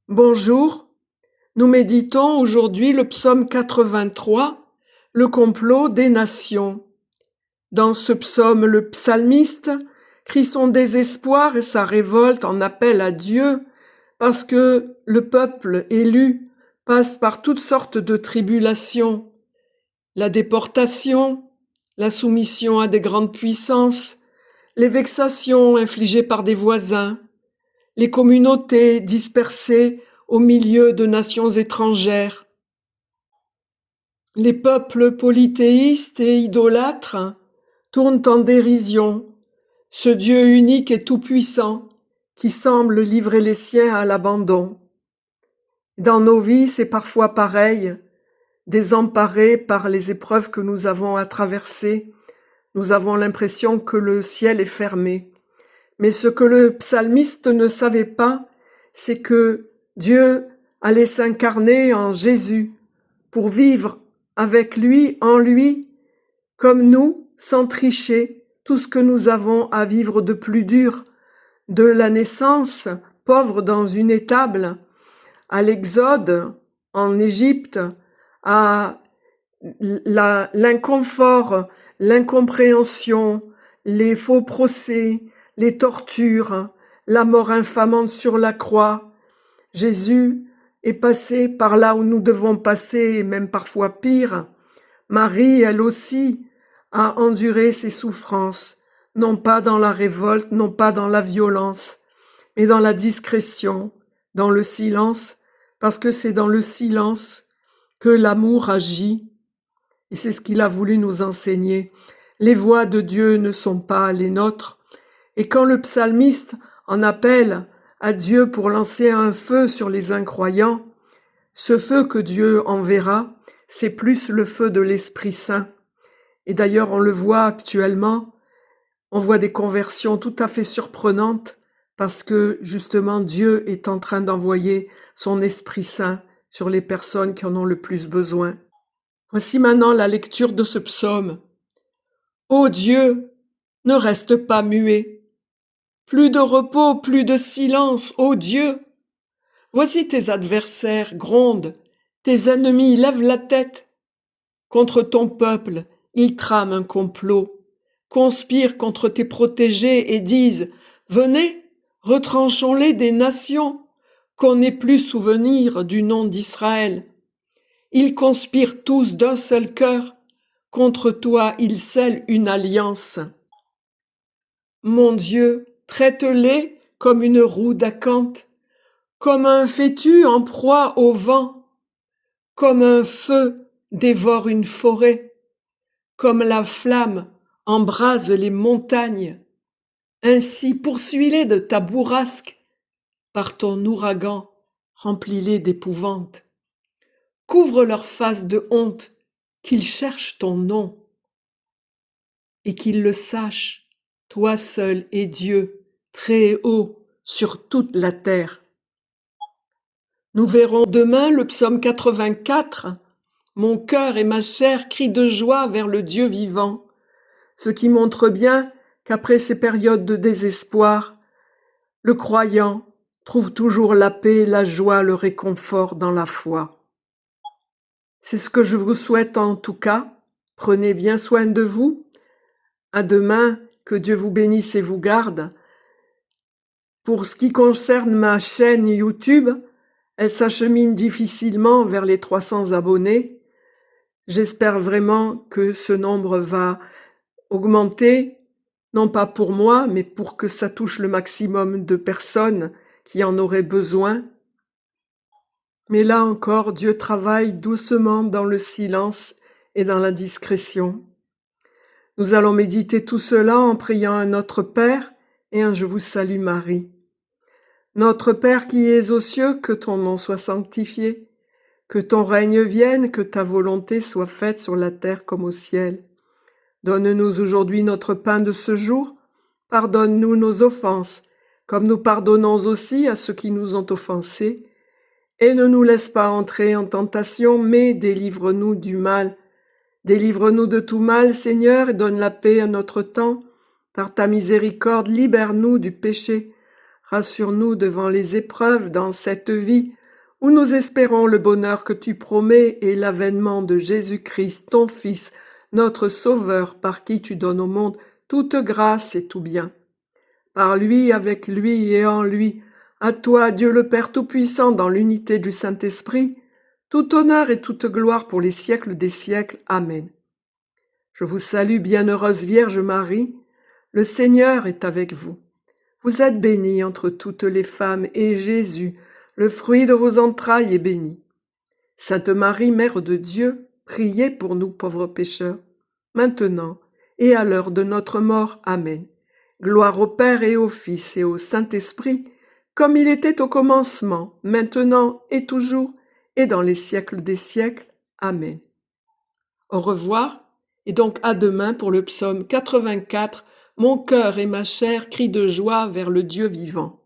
Bonjour, nous méditons aujourd'hui le psaume 83, le complot des nations. Dans ce psaume, le psalmiste crie son désespoir et sa révolte en appel à Dieu parce que le peuple élu passe par toutes sortes de tribulations. La déportation, la soumission à des grandes puissances, les vexations infligées par des voisins, les communautés dispersées au milieu de nations étrangères. Les peuples polythéistes et idolâtres tournent en dérision ce Dieu unique et tout-puissant qui semble livrer les siens à l'abandon. Dans nos vies, c'est parfois pareil, désemparés par les épreuves que nous avons à traverser, nous avons l'impression que le ciel est fermé. Mais ce que le psalmiste ne savait pas, c'est que Dieu allait s'incarner en Jésus pour vivre avec lui, en lui, comme nous, sans tricher, tout ce que nous avons à vivre de plus dur, de la naissance, pauvre dans une étable, à l'exode en Égypte, à l'inconfort, l'incompréhension, les faux procès, les tortures, la mort infamante sur la croix. Jésus est passé par là où nous devons passer, et même parfois pire. Marie, elle aussi, a enduré ses souffrances, non pas dans la révolte, non pas dans la violence, mais dans la discrétion, dans le silence, parce que c'est dans le silence que l'amour agit. Et c'est ce qu'il a voulu nous enseigner. Les voies de Dieu ne sont pas les nôtres. Et quand le psalmiste en appelle à Dieu pour lancer un feu sur les incroyants, ce feu que Dieu enverra, c'est plus le feu de l'Esprit Saint. Et d'ailleurs, on le voit actuellement, on voit des conversions tout à fait surprenantes parce que justement Dieu est en train d'envoyer son Esprit Saint sur les personnes qui en ont le plus besoin. Voici maintenant la lecture de ce psaume. Ô Dieu, ne reste pas muet. Plus de repos, plus de silence, ô Dieu. Voici tes adversaires grondent, tes ennemis lèvent la tête. Contre ton peuple, ils trament un complot, conspirent contre tes protégés et disent « Venez, retranchons-les des nations, qu'on n'ait plus souvenir du nom d'Israël. » Ils conspirent tous d'un seul cœur, contre toi ils scellent une alliance. Mon Dieu, traite-les comme une roue d'acanthe, comme un fétu en proie au vent, comme un feu dévore une forêt, comme la flamme embrase les montagnes. Ainsi poursuis-les de ta bourrasque, par ton ouragan, remplis-les d'épouvante. Couvre leur face de honte, qu'ils cherchent ton nom, et qu'ils le sachent, toi seul es Dieu, très haut sur toute la terre. Nous verrons demain le psaume 84. Mon cœur et ma chair crient de joie vers le Dieu vivant, ce qui montre bien qu'après ces périodes de désespoir, le croyant trouve toujours la paix, la joie, le réconfort dans la foi. C'est ce que je vous souhaite en tout cas. Prenez bien soin de vous. À demain, que Dieu vous bénisse et vous garde. Pour ce qui concerne ma chaîne YouTube, elle s'achemine difficilement vers les 300 abonnés. J'espère vraiment que ce nombre va augmenter, non pas pour moi, mais pour que ça touche le maximum de personnes qui en auraient besoin. Mais là encore, Dieu travaille doucement dans le silence et dans la discrétion. Nous allons méditer tout cela en priant un Notre Père et un Je vous salue Marie. Notre Père qui es aux cieux, que ton nom soit sanctifié, que ton règne vienne, que ta volonté soit faite sur la terre comme au ciel. Donne-nous aujourd'hui notre pain de ce jour. Pardonne-nous nos offenses, comme nous pardonnons aussi à ceux qui nous ont offensés. Et ne nous laisse pas entrer en tentation, mais délivre-nous du mal. Délivre-nous de tout mal, Seigneur, et donne la paix à notre temps. Par ta miséricorde, libère-nous du péché. Rassure-nous devant les épreuves dans cette vie, où nous espérons le bonheur que tu promets et l'avènement de Jésus-Christ, ton Fils, notre Sauveur, par qui tu donnes au monde toute grâce et tout bien. Par lui, avec lui et en lui, à toi, Dieu le Père Tout-Puissant, dans l'unité du Saint-Esprit, tout honneur et toute gloire pour les siècles des siècles. Amen. Je vous salue, bienheureuse Vierge Marie, le Seigneur est avec vous. Vous êtes bénie entre toutes les femmes, et Jésus, le fruit de vos entrailles, est béni. Sainte Marie, Mère de Dieu, priez pour nous pauvres pécheurs, maintenant et à l'heure de notre mort. Amen. Gloire au Père et au Fils et au Saint-Esprit, comme il était au commencement, maintenant et toujours, et dans les siècles des siècles. Amen. Au revoir, et donc à demain pour le psaume 84, Mon cœur et ma chair crient de joie vers le Dieu vivant.